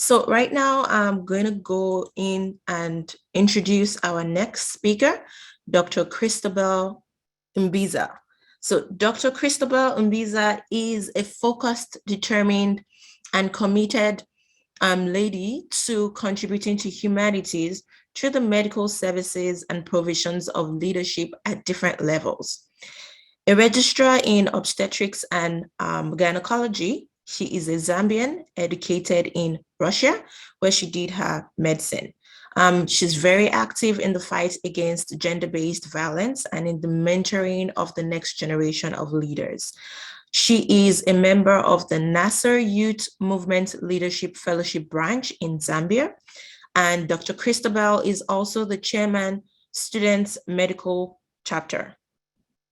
So right now, I'm going to go in and introduce our next speaker, Dr. Christabel Mbiiza. So Dr. Christabel Mbiiza is a focused, determined, and committed lady to contributing to humanities through the medical services and provisions of leadership at different levels. A registrar in obstetrics and gynecology, she is a Zambian educated in Russia, where she did her medicine. She's very active in the fight against gender-based violence and in the mentoring of the next generation of leaders. She is a member of the Nasser Youth Movement Leadership Fellowship branch in Zambia. And Dr. Christabel is also the Chairman Students Medical Chapter.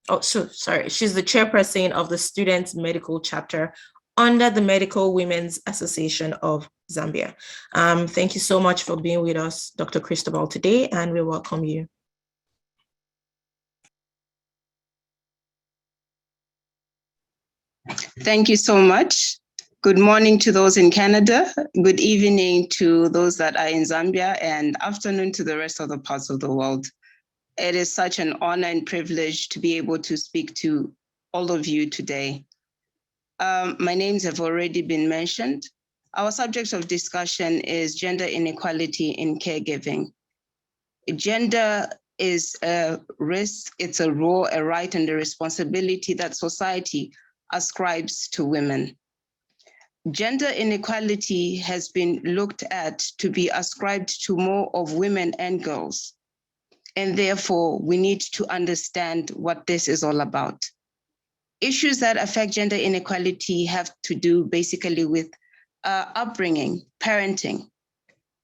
Oh, so sorry, she's the chairperson of the Students Medical Chapter under the Medical Women's Association of Zambia. Thank you so much for being with us, Dr. Christabel, today, and we welcome you. Thank you so much. Good morning to those in Canada. Good evening to those that are in Zambia, and afternoon to the rest of the parts of the world. It is such an honor and privilege to be able to speak to all of you today. My names have already been mentioned. Our subject of discussion is gender inequality in caregiving. Gender is a risk, it's a role, a right, and a responsibility that society ascribes to women. Gender inequality has been looked at to be ascribed to more of women and girls. And therefore, we need to understand what this is all about. Issues that affect gender inequality have to do basically with upbringing, parenting.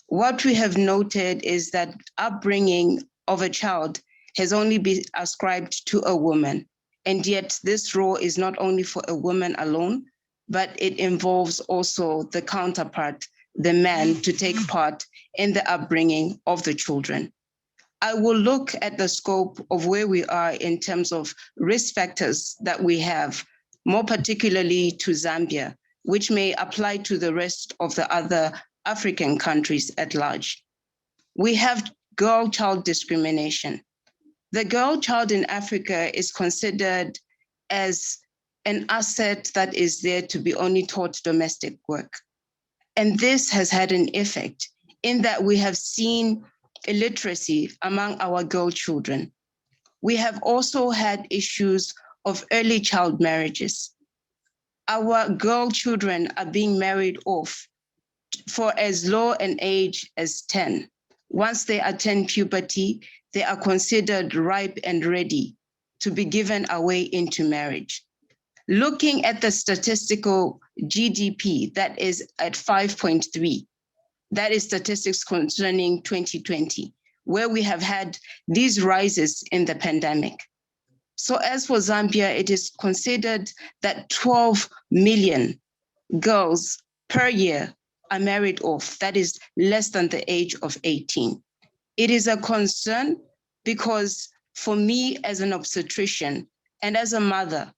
What we have noted is that upbringing of a child has only been ascribed to a woman. And yet this role is not only for a woman alone, but it involves also the counterpart, the man, to take part in the upbringing of the children. I will look at the scope of where we are in terms of risk factors that we have, more particularly to Zambia, which may apply to the rest of the other African countries at large. We have girl-child discrimination. The girl child in Africa is considered as an asset that is there to be only taught domestic work. And this has had an effect in that we have seen illiteracy among our girl children. We have also had issues of early child marriages. Our girl children are being married off for as low an age as 10. Once they attain puberty, they are considered ripe and ready to be given away into marriage. Looking at the statistical GDP, that is at 5.3, that is statistics concerning 2020, where we have had these rises in the pandemic. So as for Zambia, it is considered that 12 million girls per year are married off. That is less than the age of 18. It is a concern because for me as an obstetrician and as a mother,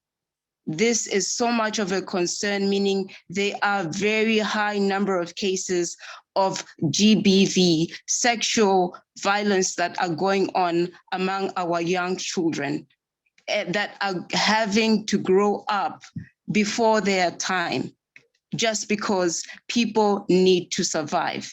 this is so much of a concern, meaning there are very high number of cases of GBV, sexual violence that are going on among our young children that are having to grow up before their time, just because people need to survive.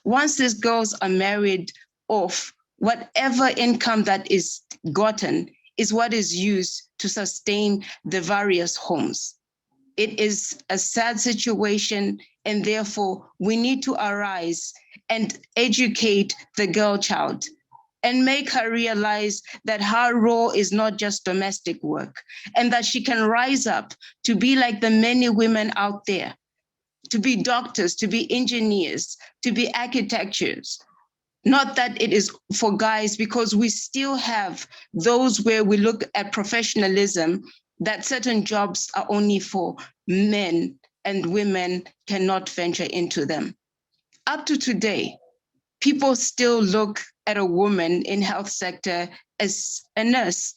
Once these girls are married off, whatever income that is gotten is what is used to sustain the various homes. It is a sad situation, and therefore we need to arise and educate the girl child and make her realize that her role is not just domestic work, and that she can rise up to be like the many women out there, to be doctors, to be engineers, to be architects. Not that it is for guys, because we still have those where we look at professionalism, that certain jobs are only for men and women cannot venture into them. Up to today, people still look at a woman in health sector as a nurse.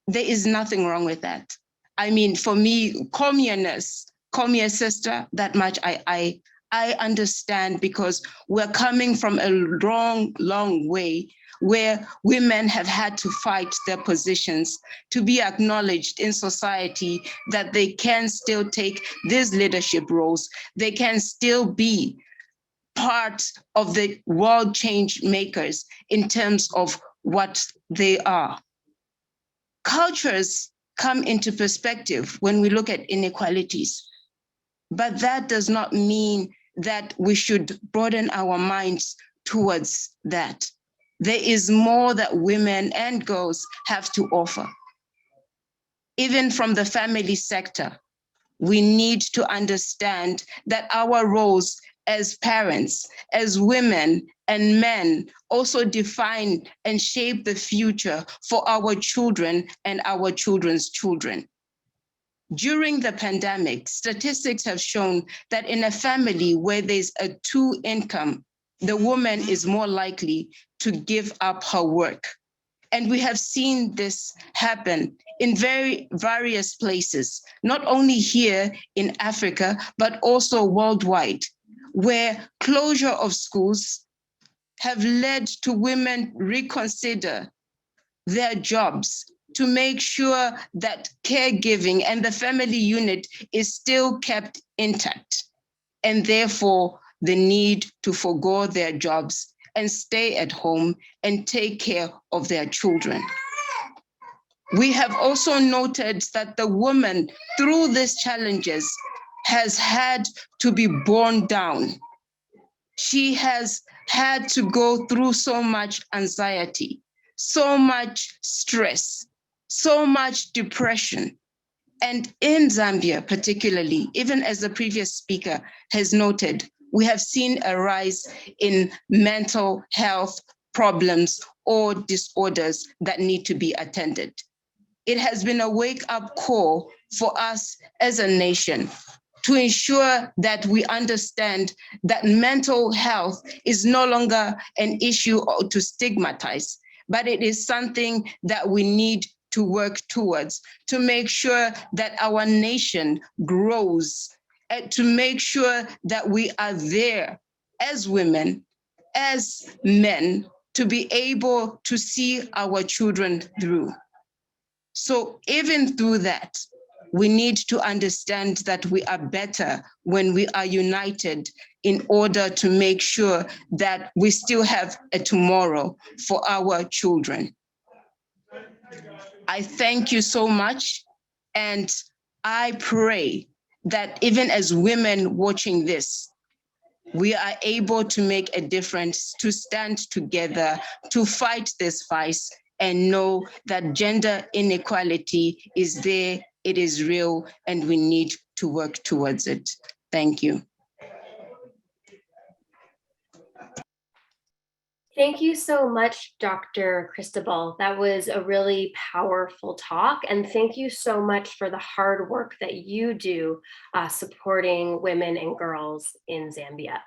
There is nothing wrong with that. I mean, for me, call me a nurse, call me a sister, that much I I understand, because we're coming from a long, long way where women have had to fight their positions to be acknowledged in society, that they can still take these leadership roles, they can still be part of the world change makers in terms of what they are. Cultures come into perspective when we look at inequalities, but that does not mean that we should broaden our minds towards that. There is more that women and girls have to offer. Even from the family sector, we need to understand that our roles as parents, as women and men, also define and shape the future for our children and our children's children. During the pandemic, statistics have shown that in a family where there's a two income, the woman is more likely to give up her work. And we have seen this happen in various places, not only here in Africa, but also worldwide, where closure of schools have led to women reconsider their jobs to make sure that caregiving and the family unit is still kept intact, and therefore the need to forgo their jobs and stay at home and take care of their children. We have also noted that the woman, through these challenges, has had to be borne down. She has had to go through so much anxiety, so much stress, so much depression. And in Zambia, particularly, even as the previous speaker has noted, we have seen a rise in mental health problems or disorders that need to be attended. It has been a wake-up call for us as a nation to ensure that we understand that mental health is no longer an issue to stigmatize, but it is something that we need to work towards, to make sure that our nation grows, and to make sure that we are there as women, as men, to be able to see our children through. So even through that, we need to understand that we are better when we are united in order to make sure that we still have a tomorrow for our children. I thank you so much, and I pray that even as women watching this, we are able to make a difference, to stand together, to fight this fight, and know that gender inequality is there, it is real, and we need to work towards it. Thank you. Thank you so much, Dr. Christabel. That was a really powerful talk. And thank you so much for the hard work that you do supporting women and girls in Zambia.